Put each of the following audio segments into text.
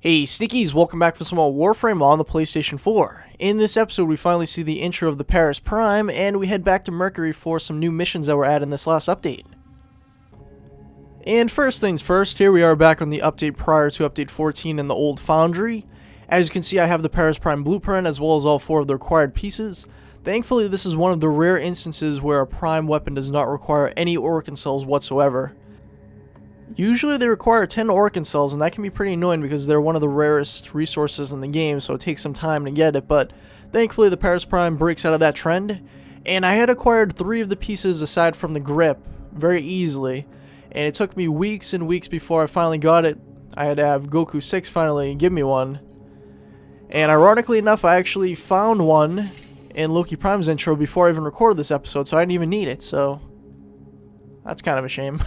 Hey Sneakies, welcome back for some more Warframe on the PlayStation 4. In this episode we finally see the intro of the Paris Prime, and we head back to Mercury for some new missions that were added in this last update. And first things first, here we are back on the update prior to update 14 in the old foundry. As you can see, I have the Paris Prime blueprint as well as all 4 of the required pieces. Thankfully, this is one of the rare instances where a Prime weapon does not require any Orokin cells whatsoever. Usually they require 10 Orokin cells, and that can be pretty annoying because they're one of the rarest resources in the game, so it takes some time to get it, but thankfully the Paris Prime breaks out of that trend. And I had acquired 3 of the pieces aside from the grip very easily, and it took me weeks and weeks before I finally got it. I had to have Goku 6 finally give me one. And ironically enough, I actually found one in Loki Prime's intro before I even recorded this episode, so I didn't even need it, so that's kind of a shame.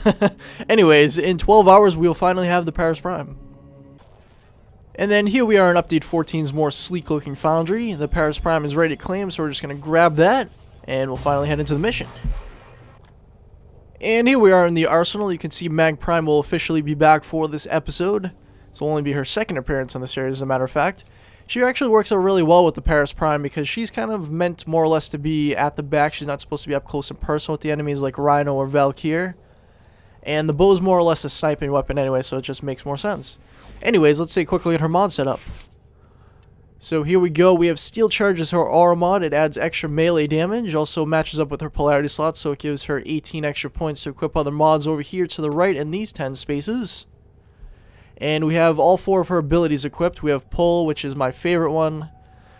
Anyways, in 12 hours we'll finally have the Paris Prime. And then here we are in Update 14's more sleek looking foundry. The Paris Prime is ready to claim, so we're just going to grab that, and we'll finally head into the mission. And here we are in the arsenal. You can see Mag Prime will officially be back for this episode. This will only be her second appearance in the series, as a matter of fact. She actually works out really well with the Paris Prime because she's kind of meant more or less to be at the back. She's not supposed to be up close and personal with the enemies like Rhino or Valkyr. And the bow is more or less a sniping weapon anyway, so it just makes more sense. Anyways, let's take quickly at her mod setup. So here we go. We have Steel Charge as her aura mod. It adds extra melee damage. Also matches up with her Polarity Slots, so it gives her 18 extra points to equip other mods over here to the right in these 10 spaces. And we have all 4 of her abilities equipped. We have Pull, which is my favorite one.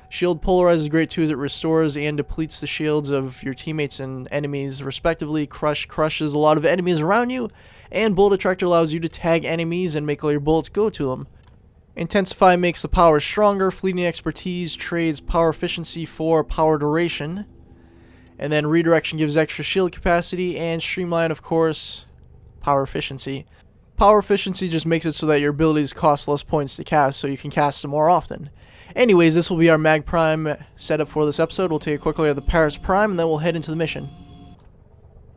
Shield Polarize is great too, as it restores and depletes the shields of your teammates and enemies respectively. Crush crushes a lot of enemies around you. And Bullet Attractor allows you to tag enemies and make all your bullets go to them. Intensify makes the power stronger. Fleeting Expertise trades power efficiency for power duration. And then Redirection gives extra shield capacity. And Streamline, of course, power efficiency. Power efficiency just makes it so that your abilities cost less points to cast, so you can cast them more often. Anyways, this will be our Mag Prime setup for this episode. We'll take a quick look at the Paris Prime, and then we'll head into the mission.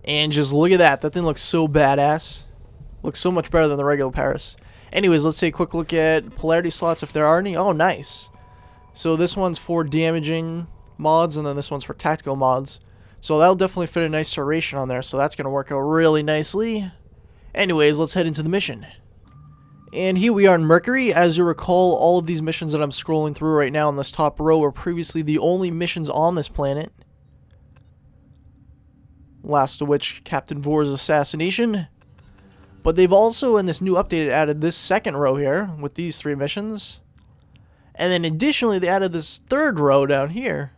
And just look at that. That thing looks so badass. Looks so much better than the regular Paris. Anyways, let's take a quick look at Polarity Slots if there are any. Oh, nice. So this one's for damaging mods, and then this one's for tactical mods. So that'll definitely fit a nice duration on there, so that's going to work out really nicely. Anyways, let's head into the mission. And here we are in Mercury. As you recall, all of these missions that I'm scrolling through right now in this top row were previously the only missions on this planet. Last of which, Captain Vor's assassination. But they've also, in this new update, added this second row here with these 3 missions. And then additionally, they added this third row down here.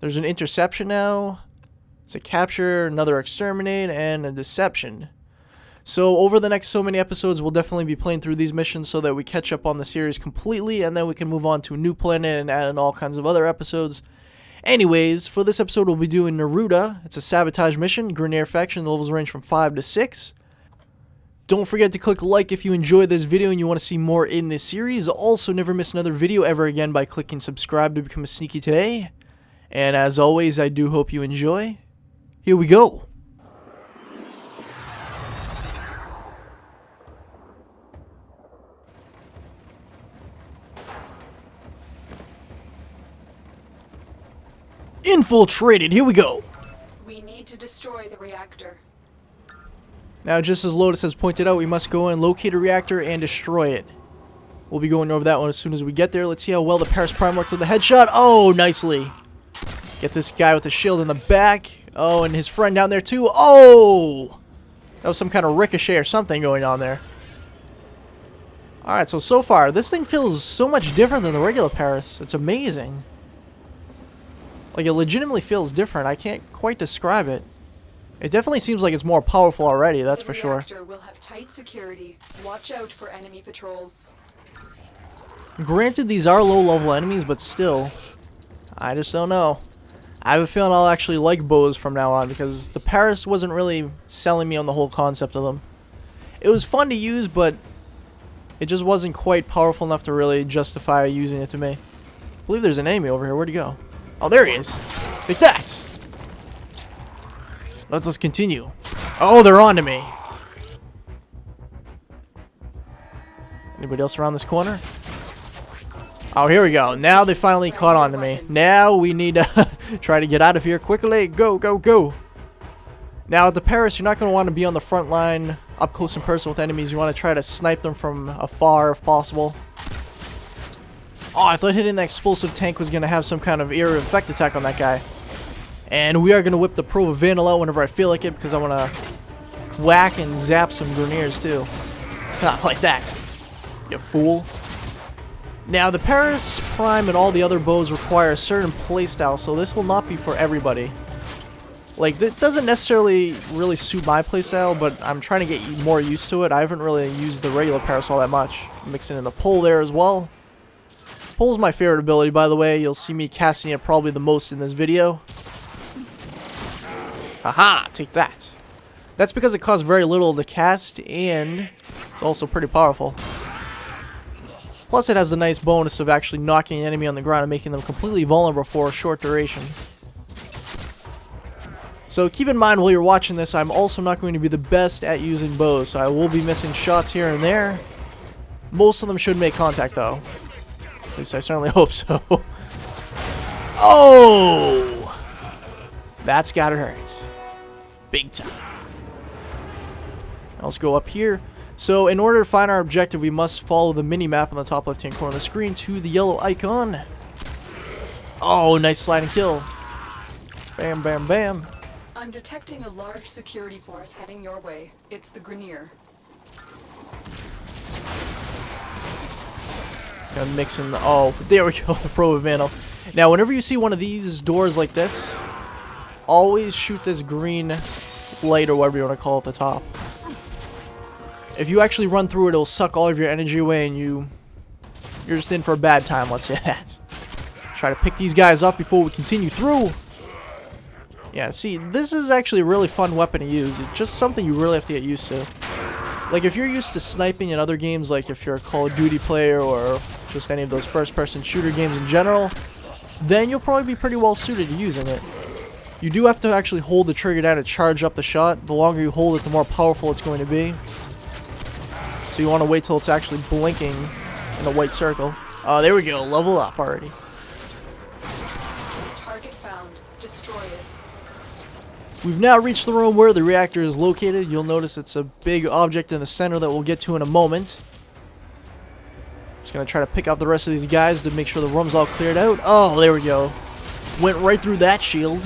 There's an interception now. It's a capture, another exterminate, and a deception. So over the next so many episodes, we'll definitely be playing through these missions so that we catch up on the series completely, and then we can move on to a new planet and add in all kinds of other episodes. Anyways, for this episode, we'll be doing Neruda. It's a sabotage mission, Grenier faction. The levels range from 5 to 6. Don't forget to click like if you enjoyed this video and you want to see more in this series. Also, never miss another video ever again by clicking subscribe to become a Sneaky today. And as always, I do hope you enjoy. Here we go. Infiltrated, here we go. We need to destroy the reactor. Now, just as Lotus has pointed out, we must go and locate a reactor and destroy it. We'll be going over that one as soon as we get there. Let's see how well the Paris Prime works with the headshot. Oh, nicely. Get this guy with the shield in the back. Oh, and his friend down there too. Oh! That was some kind of ricochet or something going on there. Alright, so far, this thing feels so much different than the regular Paris. It's amazing. Like, it legitimately feels different. I can't quite describe it. It definitely seems like it's more powerful already, that's for sure. The reactor will have tight security. Watch out for enemy patrols. Granted, these are low-level enemies, but still, I just don't know. I have a feeling I'll actually like bows from now on, because the Paris wasn't really selling me on the whole concept of them. It was fun to use, but it just wasn't quite powerful enough to really justify using it to me. I believe there's an enemy over here. Where'd he go? Oh, there he is. Take that! Let us continue. Oh, they're on to me. Anybody else around this corner? Oh, here we go. Now they finally caught on to me. Now we need to try to get out of here quickly. Go, go, go. Now, at the Paris, you're not going to want to be on the front line up close and personal with enemies. You want to try to snipe them from afar if possible. Oh, I thought hitting that explosive tank was going to have some kind of area effect attack on that guy. And we are going to whip the Pro Vandal out whenever I feel like it, because I want to whack and zap some Grenadiers too. Not like that, you fool. Now, the Paris Prime and all the other bows require a certain playstyle, so this will not be for everybody. Like, it doesn't necessarily really suit my playstyle, but I'm trying to get more used to it. I haven't really used the regular Paris all that much. I'm mixing in the pole there as well. Pole's my favorite ability, by the way. You'll see me casting it probably the most in this video. Haha, take that. That's because it costs very little to cast, and it's also pretty powerful. Plus, it has the nice bonus of actually knocking an enemy on the ground and making them completely vulnerable for a short duration. So keep in mind while you're watching this, I'm also not going to be the best at using bows, so I will be missing shots here and there. Most of them should make contact, though. At least I certainly hope so. Oh! That's gotta hurt. Big time. Now let's go up here. So in order to find our objective, we must follow the mini-map on the top left-hand corner of the screen to the yellow icon. Oh, nice sliding kill. Bam, bam, bam. I'm detecting a large security force heading your way. It's the Grenier. Gonna mix in the... Oh, there we go. The Pro Vandal. Now, whenever you see one of these doors like this, always shoot this green light or whatever you want to call it at the top. If you actually run through it, it'll suck all of your energy away and you're just in for a bad time, let's say that. Try to pick these guys up before we continue through. Yeah, see, this is actually a really fun weapon to use. It's just something you really have to get used to. Like, if you're used to sniping in other games, like if you're a Call of Duty player or just any of those first-person shooter games in general, then you'll probably be pretty well suited to using it. You do have to actually hold the trigger down to charge up the shot. The longer you hold it, the more powerful it's going to be. So you want to wait till it's actually blinking in a white circle. Oh, there we go. Level up already. Target found. Destroy it. We've now reached the room where the reactor is located. You'll notice it's a big object in the center that we'll get to in a moment. Just going to try to pick out the rest of these guys to make sure the room's all cleared out. Oh, there we go. Went right through that shield.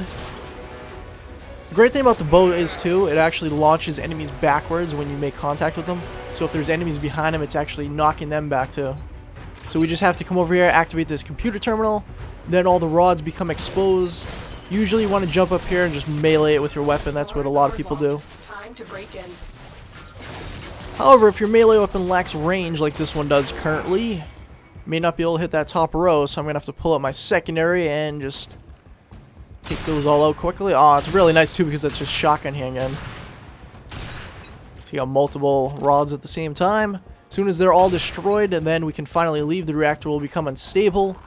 The great thing about the bow is, too, it actually launches enemies backwards when you make contact with them. So if there's enemies behind them, it's actually knocking them back, too. So we just have to come over here, activate this computer terminal. Then all the rods become exposed. Usually you want to jump up here and just melee it with your weapon. That's what a lot of people do. Time to break in. However, if your melee weapon lacks range like this one does currently, you may not be able to hit that top row, so I'm going to have to pull up my secondary and just take those all out quickly. Oh, it's really nice too because it's just shotgun handgun. So you got multiple rods at the same time. As soon as they're all destroyed, and then we can finally leave, the reactor will become unstable.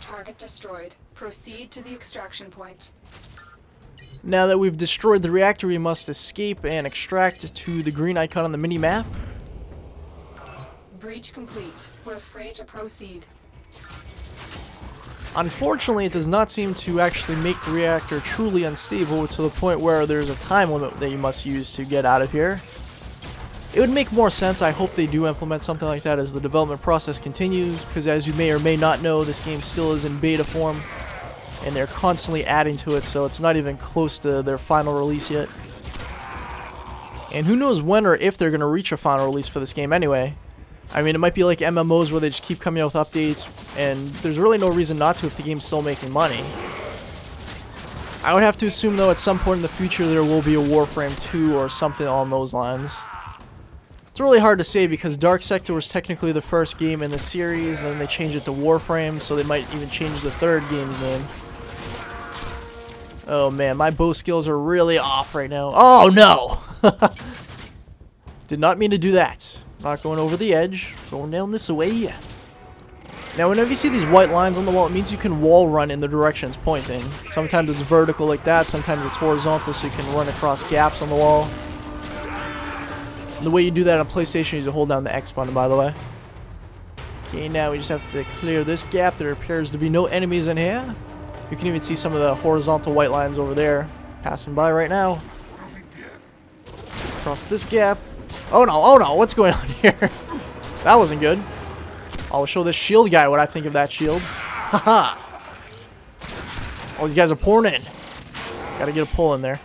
Target destroyed. Proceed to the extraction point. Now that we've destroyed the reactor, we must escape and extract to the green icon on the mini-map. Breach complete. We're free to proceed. Unfortunately, it does not seem to actually make the reactor truly unstable to the point where there's a time limit that you must use to get out of here. It would make more sense. I hope they do implement something like that as the development process continues, because as you may or may not know, this game still is in beta form, and they're constantly adding to it, so it's not even close to their final release yet. And who knows when or if they're going to reach a final release for this game anyway. I mean, it might be like MMOs where they just keep coming out with updates, and there's really no reason not to if the game's still making money. I would have to assume, though, at some point in the future there will be a Warframe 2 or something along those lines. It's really hard to say because Dark Sector was technically the first game in the series, and then they changed it to Warframe, so they might even change the third game's name. Oh man, my bow skills are really off right now. Oh no! Did not mean to do that. Not going over the edge, going down this way. Now whenever you see these white lines on the wall, it means you can wall run in the direction it's pointing. Sometimes it's vertical like that, sometimes it's horizontal so you can run across gaps on the wall. And the way you do that on PlayStation is you hold down the X button, by the way. Okay, now we just have to clear this gap. There appears to be no enemies in here. You can even see some of the horizontal white lines over there passing by right now. Across this gap. Oh no, what's going on here? That wasn't good. I'll show this shield guy what I think of that shield. Haha. All these guys are pouring in. Gotta get a pull in there.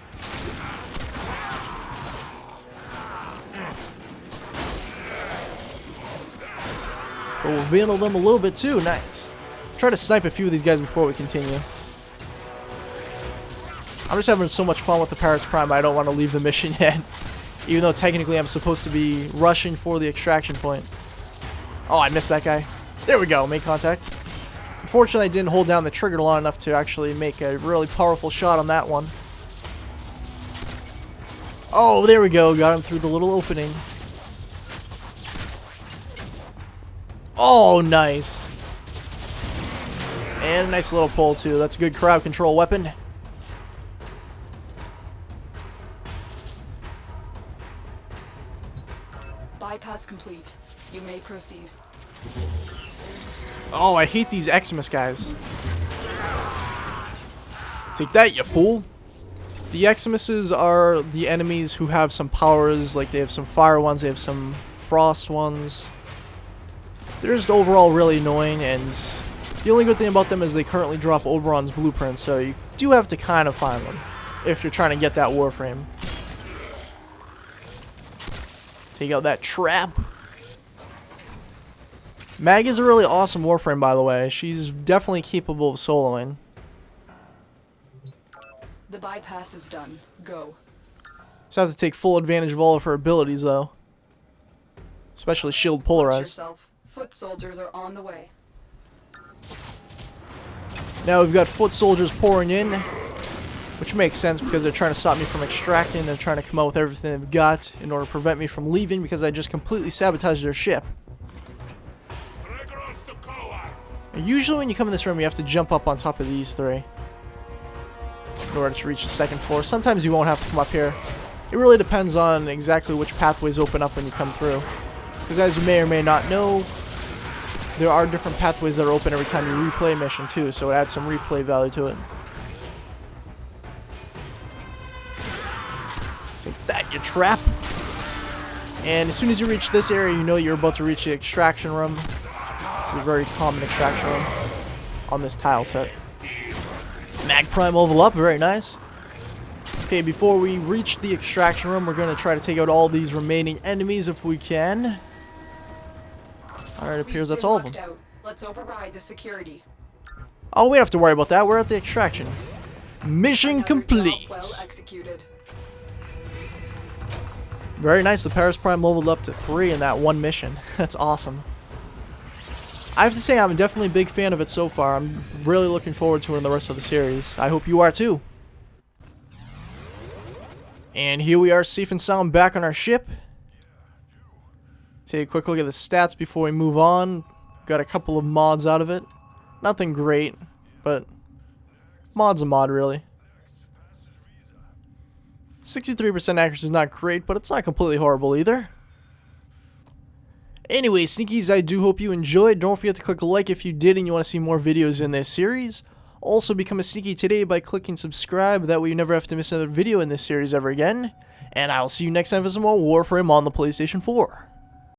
But we'll vandal them a little bit too. Nice. Try to snipe a few of these guys before we continue. I'm just having so much fun with the Paris Prime, I don't want to leave the mission yet. Even though technically I'm supposed to be rushing for the extraction point. Oh, I missed that guy. There we go, make contact. Unfortunately, I didn't hold down the trigger long enough to actually make a really powerful shot on that one. Oh, there we go, got him through the little opening. Oh, nice. And a nice little pull too. That's a good crowd control weapon. Bypass complete. You may proceed. Oh, I hate these xxSnEaKyGxx guys. Take that, you fool. The xxSnEaKyGxx are the enemies who have some powers, like they have some fire ones, they have some frost ones. They're just overall really annoying, and the only good thing about them is they currently drop Oberon's blueprint, so you do have to kind of find them if you're trying to get that Warframe. Take out that trap. Mag is a really awesome Warframe, by the way. She's definitely capable of soloing. The bypass is done. Go. Just have to take full advantage of all of her abilities, though. Especially shield Watch polarize. yourself. Foot soldiers are on the way. Now we've got foot soldiers pouring in, which makes sense because they're trying to stop me from extracting. They're trying to come out with everything they've got in order to prevent me from leaving because I just completely sabotaged their ship. And usually when you come in this room, you have to jump up on top of these three in order to reach the second floor. Sometimes you won't have to come up here. It really depends on exactly which pathways open up when you come through. Because as you may or may not know, there are different pathways that are open every time you replay a mission too, so it adds some replay value to it. Take that, you trap! And as soon as you reach this area, you know you're about to reach the extraction room. It's a very common extraction room on this tile set. Mag Prime level up, very nice. Okay, before we reach the extraction room, we're going to try to take out all these remaining enemies if we can. Alright, it appears that's all of them. Let's override the security. Oh, we don't have to worry about that. We're at the extraction. Mission complete. Well executed. Very nice. The Paris Prime leveled up to 3 in that one mission. That's awesome. I have to say I'm definitely a big fan of it so far. I'm really looking forward to it in the rest of the series. I hope you are too. And here we are, safe and sound, back on our ship. Take a quick look at the stats before we move on. Got a couple of mods out of it. Nothing great, but mod's a mod, really. 63% accuracy is not great, but it's not completely horrible either. Anyway, Sneakies, I do hope you enjoyed. Don't forget to click like if you did and you want to see more videos in this series. Also, become a Sneaky today by clicking subscribe. That way you never have to miss another video in this series ever again. And I'll see you next time for some more Warframe on the PlayStation 4.